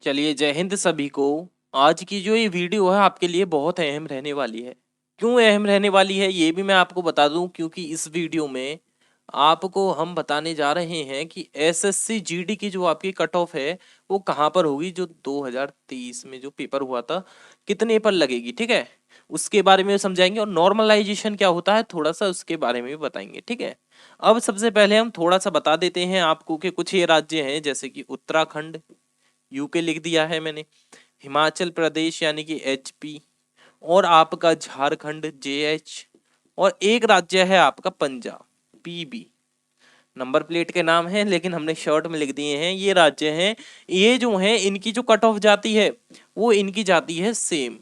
चलिए, जय हिंद सभी को। आज की जो ये वीडियो है आपके लिए बहुत अहम रहने वाली है। क्यों अहम रहने वाली है ये भी मैं आपको बता दूं, क्योंकि इस वीडियो में आपको हम बताने जा रहे हैं कि एसएससी जीडी की जो आपकी कट ऑफ है वो कहाँ पर होगी। जो 2023 में जो पेपर हुआ था कितने पर लगेगी, ठीक है, उसके बारे में समझाएंगे। और नॉर्मलाइजेशन क्या होता है थोड़ा सा उसके बारे में भी बताएंगे, ठीक है। अब सबसे पहले हम थोड़ा सा बता देते हैं आपको कि कुछ ये राज्य हैं जैसे कि उत्तराखंड, यूके लिख दिया है मैंने, हिमाचल प्रदेश यानी कि एचपी, और आपका झारखंड जेएच, और एक राज्य है आपका पंजाब पीबी। नंबर प्लेट के नाम है लेकिन हमने शॉर्ट में लिख दिए हैं। ये राज्य हैं, ये जो हैं इनकी जो कट ऑफ जाती है वो इनकी जाती है सेम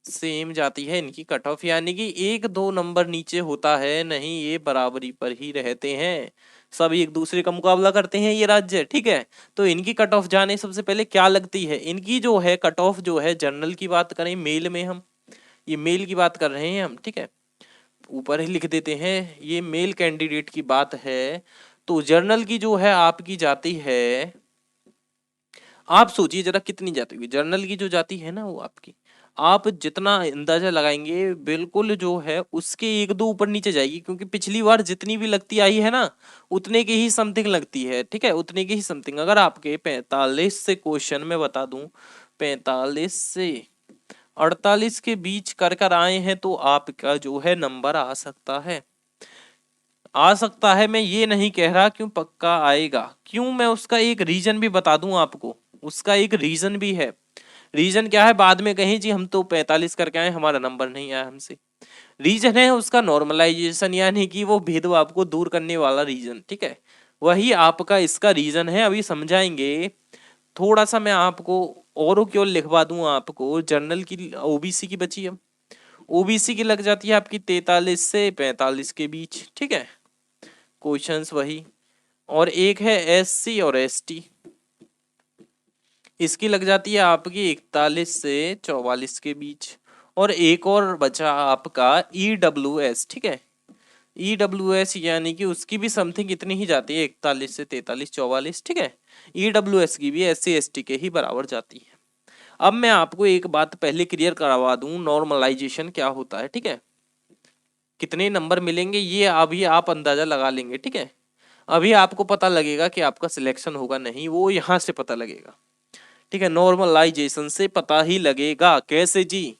सेम जाती है इनकी कट ऑफ, यानी कि एक दो नंबर नीचे होता है नहीं, ये बराबरी पर ही रहते हैं। सब एक दूसरे का मुकाबला करते हैं ये राज्य, ठीक है। तो इनकी कट ऑफ जाने सबसे पहले क्या लगती है, इनकी जो है कट ऑफ जो है जनरल की बात करें, मेल में हम ये मेल की बात कर रहे हैं हम, ठीक है, ऊपर ही लिख देते हैं ये मेल कैंडिडेट की बात है। तो जर्नल की जो है आपकी जाती है, आप सोचिए जरा कितनी जाती होगी जर्नल की जो जाती है ना वो आपकी, आप जितना अंदाजा लगाएंगे बिल्कुल जो है उसके एक दो ऊपर नीचे जाएगी, क्योंकि पिछली बार जितनी भी लगती आई है ना उतने की ही समथिंग लगती है, ठीक है, उतने की ही समथिंग। अगर आपके 45 से क्वेश्चन में बता दूं, 45 से 48 के बीच कर कर आए हैं तो आपका जो है नंबर आ सकता है। आ सकता है, मैं ये नहीं कह रहा क्यों पक्का आएगा, क्यों मैं उसका एक रीजन भी बता दूं आपको। उसका एक रीजन भी है। रीजन क्या है बाद में कहें जी हम तो 45 करके आए हमारा नंबर नहीं आया हमसे। रीजन है उसका नॉर्मलाइजेशन, यानी कि वो भेदभाव को दूर करने वाला रीजन, ठीक है। वही आपका इसका रीजन है, अभी समझाएंगे। थोड़ा सा मैं आपको और क्यों लिखवा दूं आपको। जनरल की ओबीसी की बची है, ओबीसी की लग जाती है आपकी 43 से 45 के बीच, ठीक है, क्वेश्चंस वही। और एक है एससी और एसटी, इसकी लग जाती है आपकी 41 से 44 के बीच। और एक और बचा आपका ईडब्ल्यूएस, ठीक है, ईडब्ल्यूएस यानी कि उसकी भी समथिंग इतनी ही जाती है 41 से 43 44, ठीक है। ईडब्ल्यूएस की भी एससी एसटी के ही बराबर जाती है। अब मैं आपको एक बात पहले क्लियर करवा दूं, नॉर्मलाइजेशन क्या होता है, ठीक है। कितने नंबर मिलेंगे ये अभी आप अंदाजा लगा लेंगे, ठीक है। अभी आपको पता लगेगा कि आपका सिलेक्शन होगा नहीं, वो यहां से पता लगेगा, ठीक है, नॉर्मलाइजेशन से पता ही लगेगा। कैसे जी,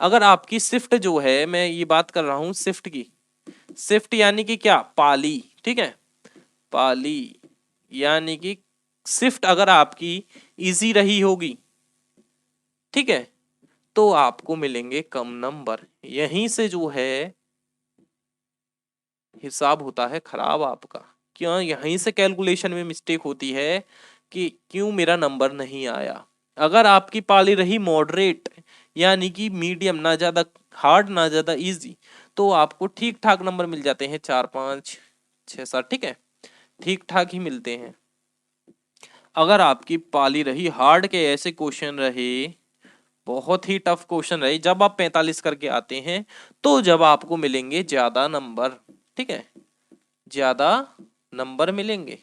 अगर आपकी शिफ्ट जो है, मैं ये बात कर रहा हूं शिफ्ट की, शिफ्ट यानी कि क्या, पाली, ठीक है, पाली यानी कि शिफ्ट अगर आपकी इजी रही होगी, ठीक है, तो आपको मिलेंगे कम नंबर। यहीं से जो है हिसाब होता है खराब आपका। क्यों, यहीं से कैलकुलेशन में मिस्टेक होती है कि क्यों मेरा नंबर नहीं आया। अगर आपकी पाली रही मॉडरेट यानी कि मीडियम, ना ज्यादा हार्ड ना ज्यादा इजी, तो आपको ठीक ठाक नंबर मिल जाते हैं, 4 5 6 7, ठीक है, ठीक ठाक ही मिलते हैं। अगर आपकी पाली रही हार्ड के ऐसे क्वेश्चन रहे, बहुत ही टफ क्वेश्चन रहे, जब आप 45 करके आते हैं तो जब आपको मिलेंगे ज्यादा नंबर, ठीक है, ज्यादा नंबर मिलेंगे।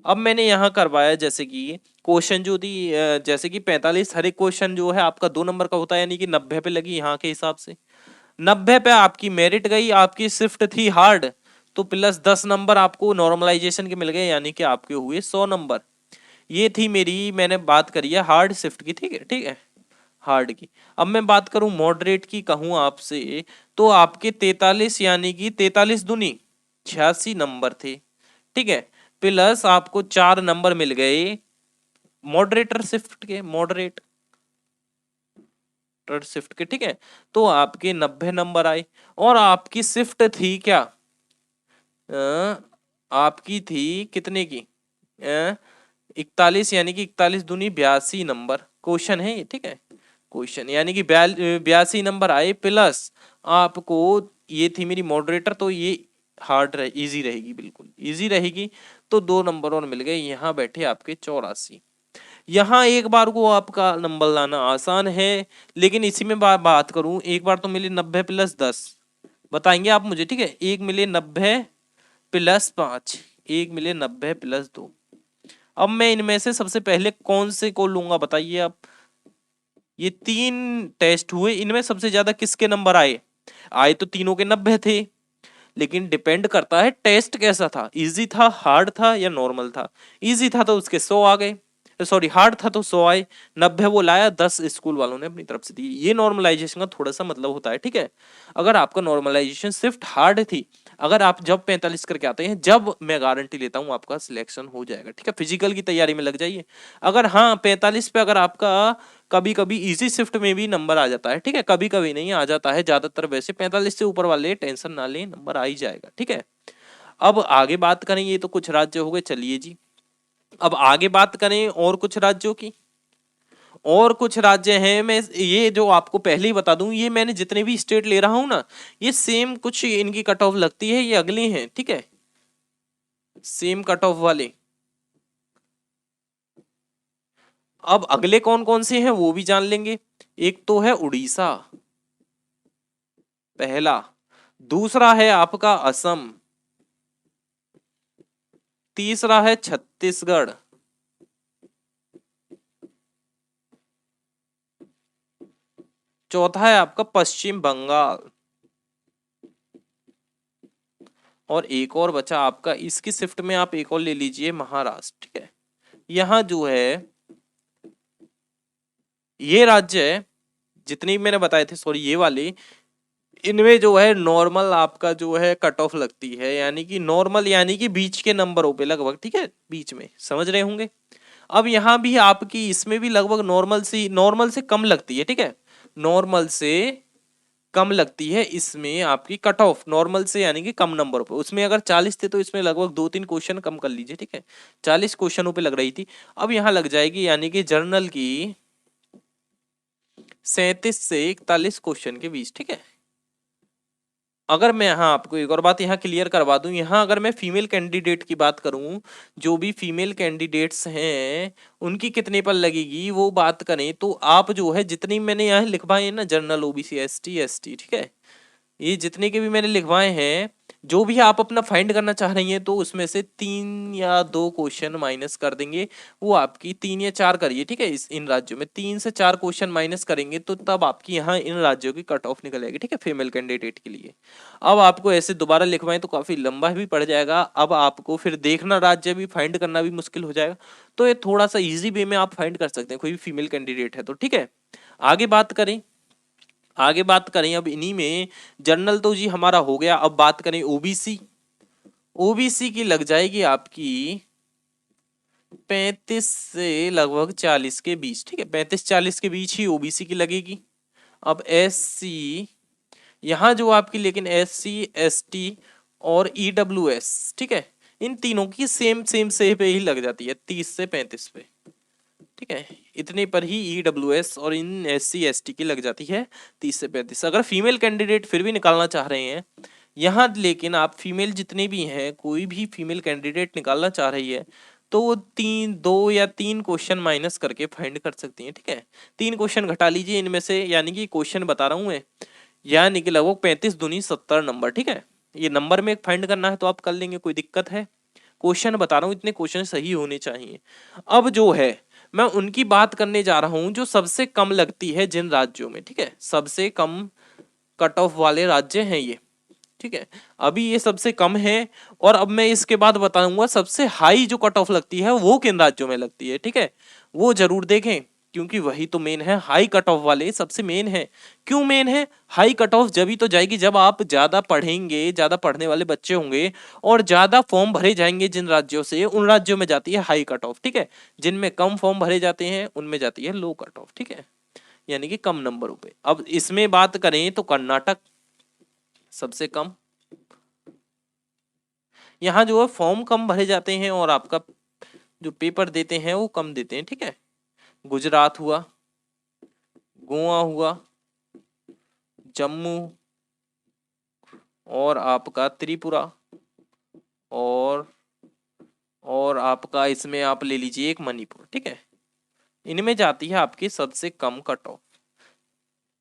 अब मैंने यहां करवाया जैसे कि क्वेश्चन जो थी, जैसे कि 45 हर एक क्वेश्चन जो है आपका 2 नंबर का होता है, यानी कि 90 पे लगी यहाँ के हिसाब से। 90 पे आपकी मेरिट गई, आपकी शिफ्ट थी हार्ड, तो प्लस 10 नंबर आपको नॉर्मलाइजेशन के मिल गए, यानी कि आपके हुए 100 नंबर। ये थी मेरी, मैंने बात करी है हार्ड शिफ्ट की, ठीक है, ठीक है, हार्ड की। अब मैं बात करूं मॉडरेट की कहूं आपसे, तो आपके 43 यानी कि 43 दूनी 86 नंबर थे, ठीक है, प्लस आपको 4 नंबर मिल गए मॉडरेटर शिफ्ट के, मॉडरेटर शिफ्ट के, ठीक है, तो आपके 90 नंबर आए। और आपकी शिफ्ट थी क्या, आपकी थी कितने की, 41 यानी कि 41 दूनी 82 नंबर, क्वेश्चन है ये, ठीक है, क्वेश्चन यानी कि 82 नंबर आए, प्लस आपको ये थी मेरी मॉडरेटर, तो ये हार्ड रहे, इजी रहेगी, बिल्कुल इजी रहेगी, तो 2 नंबर और मिल गए, यहाँ बैठे आपके 84। यहाँ एक बार को आपका नंबर लाना आसान है, लेकिन इसी में बात करूं, एक बार तो मिले 90 प्लस 10, बताएंगे आप मुझे, ठीक है, एक मिले 90 प्लस 5, एक मिले 90 प्लस 2। अब मैं इनमें से सबसे पहले कौन से को लूंगा बताइए आप। ये 3 टेस्ट हुए, इनमें सबसे ज्यादा किसके नंबर आए? आए तो तीनों के 90 थे, लेकिन डिपेंड करता है टेस्ट कैसा था, इजी था, हार्ड था या नॉर्मल था। इजी था तो उसके 100 आ गए, सॉरी हार्ड था तो 100 आए, 90 वो लाया, 10 स्कूल वालों ने अपनी तरफ से दी। ये नॉर्मलाइजेशन का थोड़ा सा मतलब होता है, ठीक है। अगर आपका नॉर्मलाइजेशन सिर्फ हार्ड थी, अगर आप जब 45 करके आते हैं, जब मैं गारंटी लेता हूं आपका सिलेक्शन हो जाएगा, ठीक है। फिजिकल की तैयारी में लग जाइए। अगर हाँ 45 पे अगर आपका कभी कभी इजी शिफ्ट में भी नंबर आ जाता है, ठीक है, कभी कभी नहीं आ जाता है, ज्यादातर वैसे 45 से ऊपर वाले टेंशन ना लें, नंबर आ ही जाएगा, ठीक है। अब आगे बात करें, ये तो कुछ राज्य हो गए, चलिए जी अब आगे बात करें और कुछ राज्यों की। और कुछ राज्य हैं, मैं ये जो आपको पहले ही बता दूं, ये मैंने जितने भी स्टेट ले रहा हूं ना, ये सेम कुछ इनकी कट ऑफ लगती है, ये अगले हैं, ठीक है, सेम कट ऑफ वाले। अब अगले कौन कौन से हैं वो भी जान लेंगे। एक तो है उड़ीसा, पहला। दूसरा है आपका असम। तीसरा है छत्तीसगढ़। चौथा है आपका पश्चिम बंगाल। और एक और बचा आपका, इसकी शिफ्ट में आप एक और ले लीजिए, महाराष्ट्र, ठीक है। यहां जो है ये राज्य है, जितने भी मैंने बताए थे, सॉरी ये वाले, इनमें जो है नॉर्मल आपका जो है कट ऑफ लगती है, यानी कि नॉर्मल यानी कि बीच के नंबरों पे लगभग, ठीक है, बीच में, समझ रहे होंगे। अब यहाँ भी आपकी इसमें भी लगभग नॉर्मल से कम लगती है, ठीक है, नॉर्मल से कम लगती है इसमें आपकी कट ऑफ, नॉर्मल से यानी कि कम नंबर पे। उसमें अगर 40 थे तो इसमें लगभग 2-3 क्वेश्चन कम कर लीजिए, ठीक है, 40 क्वेश्चनों पे लग रही थी, अब यहाँ लग जाएगी यानी कि जर्नल की 37 से 41 क्वेश्चन के बीच, ठीक है। अगर मैं यहाँ आपको एक और बात यहाँ क्लियर करवा दूं, यहाँ अगर मैं फीमेल कैंडिडेट की बात करूं, जो भी फीमेल कैंडिडेट्स हैं उनकी कितने पर लगेगी वो बात करें, तो आप जो है जितनी मैंने यहाँ लिखवाए हैं ना, जनरल, ओबीसी, एसटी, एसटी, ठीक है, ये जितने के भी मैंने लिखवाए हैं, जो भी आप अपना फाइंड करना चाह रही हैं, तो उसमें से 3 या 2 क्वेश्चन माइनस कर देंगे, वो आपकी 3 या 4 करिए, ठीक है, इस इन राज्यों में 3 से 4 क्वेश्चन माइनस करेंगे तो तब आपकी यहाँ इन राज्यों की कट ऑफ निकल आएगी, ठीक है, फीमेल कैंडिडेट के लिए। अब आपको ऐसे दोबारा लिखवाएं तो काफी लंबा भी पड़ जाएगा, अब आपको फिर देखना राज्य भी फाइंड करना भी मुश्किल हो जाएगा, तो ये थोड़ा सा इजी वे में आप फाइंड कर सकते हैं, कोई भी फीमेल कैंडिडेट है तो, ठीक है। आगे बात करें, आगे बात करें अब इन्हीं में, जनरल तो जी हमारा हो गया, अब बात करें ओबीसी। ओबीसी की लग जाएगी आपकी 35 से लगभग 40 के बीच, ठीक है, 35-40 के बीच ही ओबीसी की लगेगी। अब एससी, यहां जो आपकी लेकिन एससी, एसटी और ईडब्ल्यूएस, ठीक है, इन तीनों की सेम सेम से पे ही लग जाती है, 30 से 35 पे, ठीक है, इतने पर ही ईडब्ल्यूएस और इन एससी एसटी की लग जाती है 30 से 35। अगर फीमेल कैंडिडेट फिर भी निकालना चाह रहे हैं यहाँ, लेकिन आप फीमेल जितने भी हैं, कोई भी फीमेल कैंडिडेट निकालना चाह रही है तो वो 2 या 3 क्वेश्चन माइनस करके फाइंड कर सकती हैं, ठीक है, 3 क्वेश्चन घटा लीजिए इनमें से, यानी कि क्वेश्चन बता रहा हूं मैं, यानी कि लगभग 35 दूनी 70 नंबर, ठीक है। ये नंबर में फाइंड करना है तो आप कर लेंगे, कोई दिक्कत है? क्वेश्चन बता रहा हूँ, इतने क्वेश्चन सही होने चाहिए। अब जो है मैं उनकी बात करने जा रहा हूं जो सबसे कम लगती है जिन राज्यों में, ठीक है, सबसे कम कट ऑफ वाले राज्य हैं ये, ठीक है, अभी ये सबसे कम है। और अब मैं इसके बाद बताऊंगा सबसे हाई जो कट ऑफ लगती है वो किन राज्यों में लगती है, ठीक है, वो जरूर देखें, क्योंकि वही तो मेन है, हाई कट ऑफ वाले सबसे मेन है। क्यों मेन है? हाई कट ऑफ जब ही तो जाएगी जब आप ज्यादा पढ़ेंगे, ज्यादा पढ़ने वाले बच्चे होंगे और ज्यादा फॉर्म भरे जाएंगे जिन राज्यों से, उन राज्यों में जाती है हाई कट ऑफ, ठीक है, जिनमें कम फॉर्म भरे जाते हैं उनमें जाती है लो कट ऑफ, ठीक है, यानी कि कम नंबरों पे। अब इसमें बात करें तो कर्नाटक सबसे कम, यहाँ जो है फॉर्म कम भरे जाते हैं और आपका जो पेपर देते हैं वो कम देते हैं, ठीक है। गुजरात हुआ, गोवा हुआ, जम्मू, और आपका त्रिपुरा, और आपका इसमें आप ले लीजिए एक मणिपुर, ठीक है, इनमें जाती है आपकी सबसे कम कट ऑफ,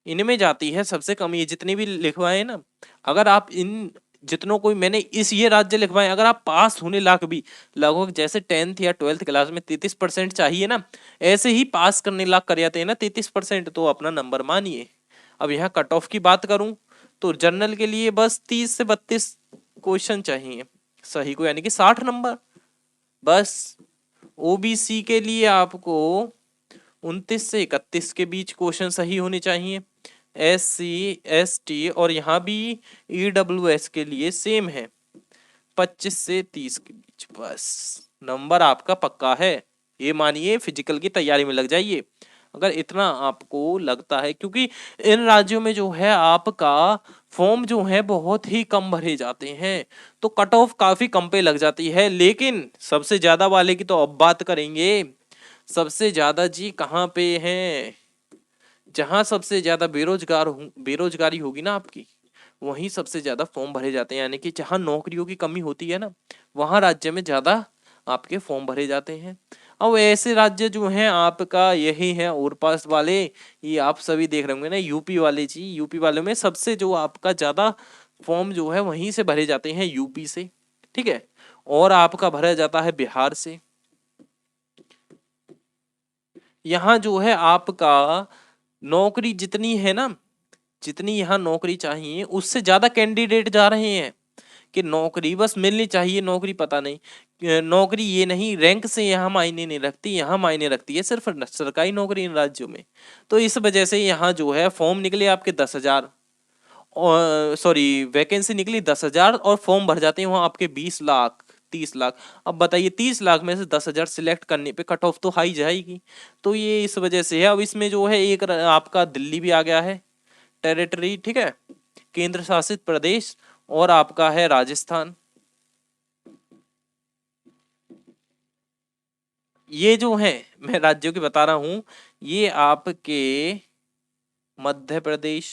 इनमें जाती है सबसे कम, ये जितने भी लिखवाए ना, अगर आप इन जितनों कोई मैंने इस ये राज्य लिखवाए, अगर आप पास होने लायक भी लगभग जैसे 10th या 12th क्लास में 33% चाहिए ना, ऐसे ही पास करने लायक कर जाते हैं ना 33%, तो अपना नंबर मानिए। अब यहाँ कट ऑफ की बात करूं तो जनरल के लिए बस 30 से 32 क्वेश्चन चाहिए सही को, यानी कि 60 नंबर बस। ओबीसी के लिए आपको 29 से 31 के बीच क्वेश्चन सही होने चाहिए। SC ST और यहाँ भी EWS के लिए सेम है, 25 से 30 के बीच, बस नंबर आपका पक्का है। ये मानिए फिजिकल की तैयारी में लग जाइए अगर इतना आपको लगता है, क्योंकि इन राज्यों में जो है आपका फॉर्म जो है बहुत ही कम भरे जाते हैं, तो कट ऑफ काफी कम पे लग जाती है। लेकिन सबसे ज्यादा वाले की तो अब बात करेंगे। सबसे ज्यादा जी कहाँ पे हैं, जहां सबसे ज्यादा बेरोजगारी होगी ना आपकी, वहीं सबसे ज्यादा फॉर्म भरे जाते हैं, यानी कि जहां नौकरियों की कमी होती है ना, वहां राज्य में ज्यादा आपके फॉर्म भरे जाते हैं। अब ऐसे राज्य जो हैं आपका यही है और पास वाले, ये आप सभी देख रहे होंगे ना, यूपी वाले जी, यूपी वाले में सबसे जो आपका ज्यादा फॉर्म जो है वहीं से भरे जाते हैं, यूपी से, ठीक है। और आपका भरा जाता है बिहार से। यहाँ जो है आपका नौकरी जितनी है ना, जितनी यहाँ नौकरी चाहिए उससे ज्यादा कैंडिडेट जा रहे हैं कि नौकरी बस मिलनी चाहिए, नौकरी पता नहीं नौकरी ये नहीं, रैंक से यहाँ मायने नहीं रखती, यहाँ मायने रखती है सिर्फ सरकारी नौकरी इन राज्यों में। तो इस वजह से यहाँ जो है फॉर्म निकले आपके 10,000, और सॉरी वैकेंसी निकली 10,000 और फॉर्म भर जाते हैं वहाँ आपके 20 लाख 30 लाख। अब बताइए 30 लाख में से 10,000 सिलेक्ट करने पे कट ऑफ तो हाई जाएगी। तो ये इस वजह से है। अब इसमें जो है एक आपका दिल्ली भी आ गया है टेरिटरी, ठीक है, केंद्र शासित प्रदेश, और आपका है राजस्थान। ये जो है मैं राज्यों की बता रहा हूं, ये आपके मध्य प्रदेश,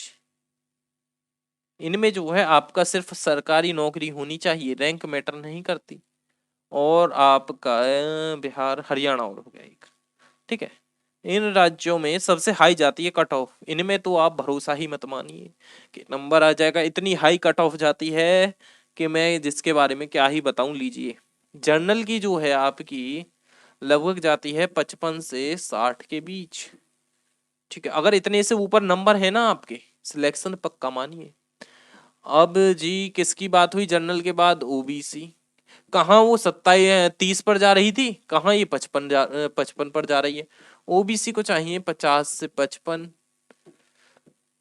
इनमें जो है आपका सिर्फ सरकारी नौकरी होनी चाहिए, रैंक मैटर नहीं करती। और आपका बिहार हरियाणा और हो गया एक, ठीक है। इन राज्यों में सबसे हाई जाती है कट ऑफ, इनमें तो आप भरोसा ही मत मानिए कि नंबर आ जाएगा। इतनी हाई कट ऑफ जाती है कि मैं जिसके बारे में क्या ही बताऊं। लीजिए जर्नल की जो है आपकी लगभग जाती है 55 से 60 के बीच, ठीक है। अगर इतने से ऊपर नंबर है ना आपके, सिलेक्शन पक्का मानिए। अब जी किसकी बात हुई जनरल के बाद, ओबीसी। कहाँ वो 27 30 पर जा रही थी, कहाँ ये 55 पर जा रही है। ओबीसी को चाहिए 50 से 55।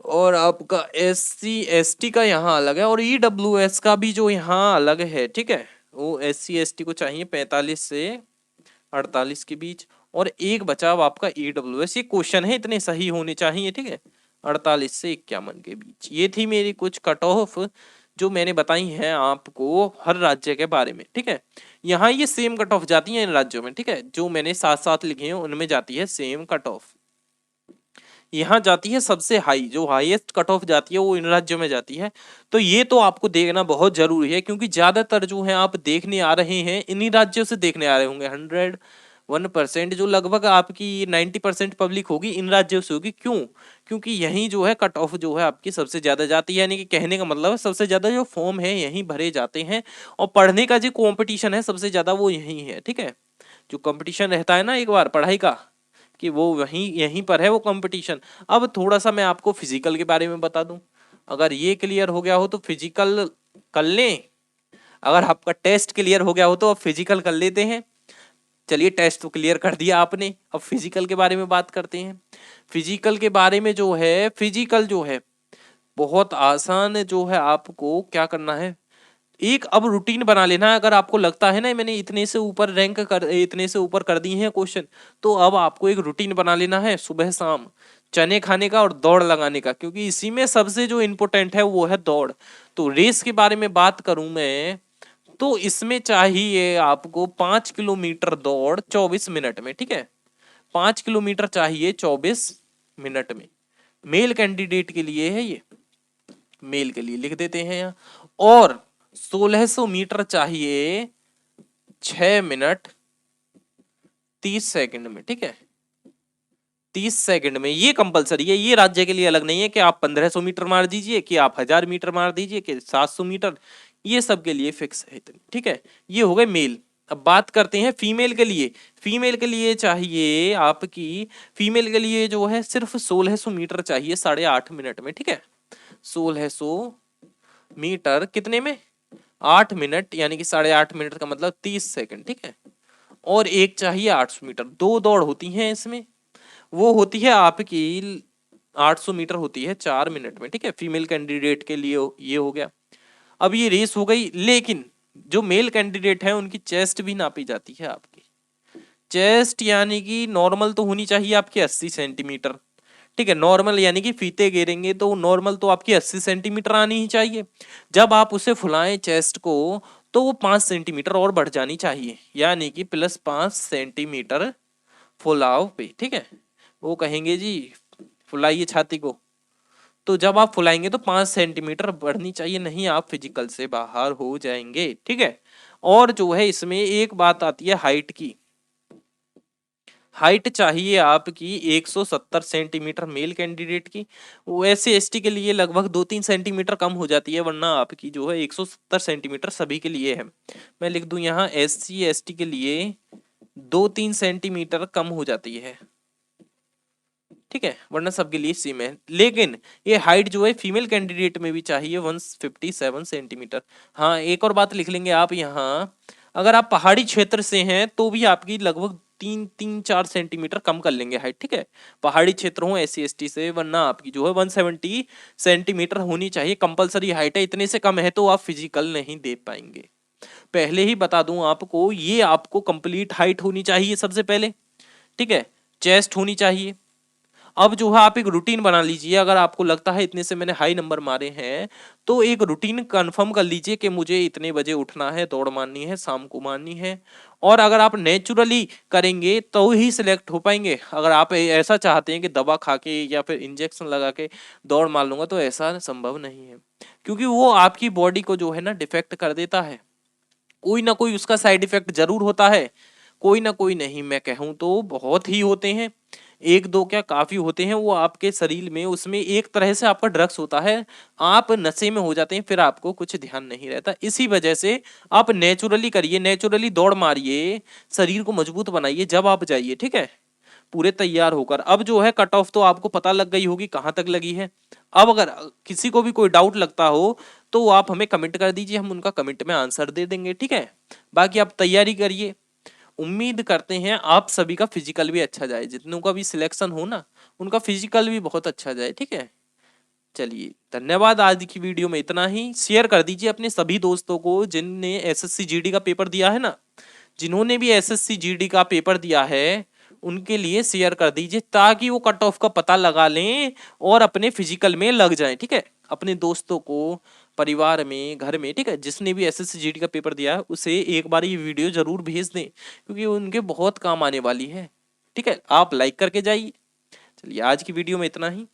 और आपका SC ST का यहाँ अलग है, और EWS का भी जो यहाँ अलग है, ठीक है। वो SC ST को चाहिए 45 से 48 के बीच। और एक बचा अब आपका EWS, ये क्वेश्चन है इतने सही होने चाहिए, ठीक है, 48 से 51 के बीच। ये थी मेरी कुछ कट ऑफ जो मैंने बताई हैं आपको हर राज्य के बारे में, ठीक है। यहाँ ये सेम कट ऑफ जाती है इन राज्यों में, ठीक है, जो मैंने साथ साथ लिखे हैं उनमें जाती है सेम कट ऑफ। यहाँ जाती है सबसे हाई, जो हाईएस्ट कट ऑफ जाती है वो इन राज्यों में जाती है। तो ये तो आपको देखना बहुत जरूरी है, क्योंकि ज्यादातर जो है आप देखने आ रहे हैं इन्हीं राज्यों से देखने आ रहे होंगे। 101% जो लगभग आपकी 90% पब्लिक होगी इन राज्यों से होगी। क्यों? क्योंकि यही जो है कट ऑफ जो है आपकी सबसे ज्यादा जाती है, यानी कि कहने का मतलब है सबसे ज्यादा जो फॉर्म है यहीं भरे जाते हैं। और पढ़ने का जो कॉम्पिटिशन है सबसे ज्यादा वो यही है, ठीक है। जो कंपटीशन रहता है ना एक बार पढ़ाई का, कि वो वहीं यहीं पर है वो कंपटीशन। अब थोड़ा सा मैं आपको फिजिकल के बारे में बता दूं, अगर ये क्लियर हो गया हो तो फिजिकल कर लें। अगर आपका टेस्ट क्लियर हो गया हो तो अब फिजिकल कर लेते हैं। चलिए टेस्ट तो क्लियर कर दिया आपने, अब फिजिकल के बारे में बात करते हैं। फिजिकल के बारे में जो है, फिजिकल जो है बहुत आसान, जो है आपको क्या करना है, एक अब रूटीन बना लेना है। अगर आपको लगता है ना मैंने इतने से ऊपर रैंक कर, इतने से ऊपर कर दी हैं क्वेश्चन, तो अब आपको एक रूटीन बना लेना है सुबह शाम चने खाने का और दौड़ लगाने का, क्योंकि इसी में सबसे जो इम्पोर्टेंट है वो है दौड़। तो रेस के बारे में बात करूं मैं, तो इसमें चाहिए आपको 5 किलोमीटर दौड़ 24 मिनट में, ठीक है। 5 किलोमीटर चाहिए 24 मिनट में, मेल कैंडिडेट के लिए है ये, मेल के लिए लिख देते हैं यहाँ। और 1600 मीटर चाहिए 6 मिनट 30 सेकंड में, ठीक है, 30 सेकंड में। ये कंपलसरी है, ये राज्य के लिए अलग नहीं है कि आप 1500 मीटर मार दीजिए, कि आप 1000 मीटर मार दीजिए, कि 700 मीटर। ये सब के लिए फिक्स है इतनी, ठीक है। ये हो गए मेल। अब बात करते हैं फीमेल के लिए। फीमेल के लिए चाहिए आपकी, फीमेल के लिए जो है सिर्फ 1600 मीटर चाहिए 8.5 मिनट में, ठीक है। 1600 मीटर कितने में? 8 मिनट, यानी कि 8.5 मिनट का मतलब 30 सेकंड, ठीक है। और एक चाहिए 800 मीटर। दो दौड़ होती है इसमें, वो होती है आपकी 800 मीटर होती है 4 मिनट में, ठीक है। फीमेल कैंडिडेट के लिए ये हो गया। अब ये रेस हो गई, लेकिन जो मेल कैंडिडेट है उनकी चेस्ट भी नापी जाती है आपकी। चेस्ट यानी कि नॉर्मल तो होनी चाहिए आपकी 80 सेंटीमीटर, ठीक है। नॉर्मल यानी कि फीते गिरेंगे तो नॉर्मल तो आपकी 80 सेंटीमीटर आनी ही चाहिए। जब आप उसे फुलाएं चेस्ट को तो वो 5 सेंटीमीटर और बढ़ जानी चाहिए, यानी कि +5 सेंटीमीटर फुलाव पे, ठीक है। वो कहेंगे जी फुलाइए छाती को, तो जब आप फुलाएंगे तो 5 सेंटीमीटर बढ़नी चाहिए, नहीं आप फिजिकल से बाहर हो जाएंगे, ठीक है। और जो है इसमें एक बात आती है हाइट की। हाइट चाहिए आपकी 170 सेंटीमीटर मेल कैंडिडेट की। वो SC ST के लिए लगभग 2-3 सेंटीमीटर कम हो जाती है, वरना आपकी जो है 170 सेंटीमीटर सभी के लिए है। मैं लिख दूं यहाँ SC ST के लिए 2-3 सेंटीमीटर कम हो जाती है, ठीक है, वरना सबके लिए सेम है। लेकिन ये हाइट जो है फीमेल कैंडिडेट में भी चाहिए 157 सेंटीमीटर। हाँ, एक और बात लिख लेंगे आप यहाँ, अगर आप पहाड़ी क्षेत्र से हैं तो भी आपकी लगभग 3-4 सेंटीमीटर कम कर लेंगे हाइट, ठीक है। पहाड़ी क्षेत्र हो SC ST से, वरना आपकी जो है 170 सेंटीमीटर होनी चाहिए, कंपलसरी हाइट है। इतने से कम है तो आप फिजिकल नहीं दे पाएंगे। पहले ही बता दूं आपको, ये आपको कंप्लीट हाइट होनी चाहिए सबसे पहले, ठीक है। चेस्ट होनी चाहिए। अब जो है आप एक रूटीन बना लीजिए। अगर आपको लगता है इतने से मैंने हाई नंबर मारे हैं तो एक रूटीन कंफर्म कर लीजिए कि मुझे इतने बजे उठना है, दौड़ मारनी है, शाम को मारनी है। और अगर आप नेचुरली करेंगे तो ही सिलेक्ट हो पाएंगे। अगर आप ऐसा चाहते हैं कि दवा खा के या फिर इंजेक्शन लगा के दौड़ मार लूंगा, तो ऐसा संभव नहीं है, क्योंकि वो आपकी बॉडी को जो है ना डिफेक्ट कर देता है। कोई ना कोई उसका साइड इफेक्ट जरूर होता है, कोई ना कोई नहीं, मैं कहूं तो बहुत ही होते हैं, एक दो क्या काफी होते हैं। वो आपके शरीर में, उसमें एक तरह से आपका ड्रग्स होता है, आप नशे में हो जाते हैं, फिर आपको कुछ ध्यान नहीं रहता। इसी वजह से आप नेचुरली करिए, नेचुरली दौड़ मारिए, शरीर को मजबूत बनाइए, जब आप जाइए, ठीक है, पूरे तैयार होकर। अब जो है कट ऑफ तो आपको पता लग गई होगी कहाँ तक लगी है। अब अगर किसी को भी कोई डाउट लगता हो तो आप हमें कमेंट कर दीजिए, हम उनका कमेंट में आंसर दे देंगे, ठीक है। बाकी आप तैयारी करिए। उम्मीद करते हैं आप सभी का फिजिकल भी अच्छा जाए, जितनों का भी सिलेक्शन हो ना उनका फिजिकल भी बहुत अच्छा जाए, ठीक है। चलिए धन्यवाद। आज की वीडियो में इतना ही। शेयर कर दीजिए अपने सभी दोस्तों को जिनने SSC GD का पेपर दिया है ना, जिन्होंने भी SSC GD का पेपर दिया है उनके लिए शेयर कर दीजिए, ताकि वो कट ऑफ का पता लगा लें और अपने फिजिकल में लग जाएं, ठीक है। अपने दोस्तों को, परिवार में, घर में, ठीक है, जिसने भी SSC GD का पेपर दिया है उसे एक बार ये वीडियो जरूर भेज दें, क्योंकि उनके बहुत काम आने वाली है, ठीक है। आप लाइक करके जाइए। चलिए आज की वीडियो में इतना ही।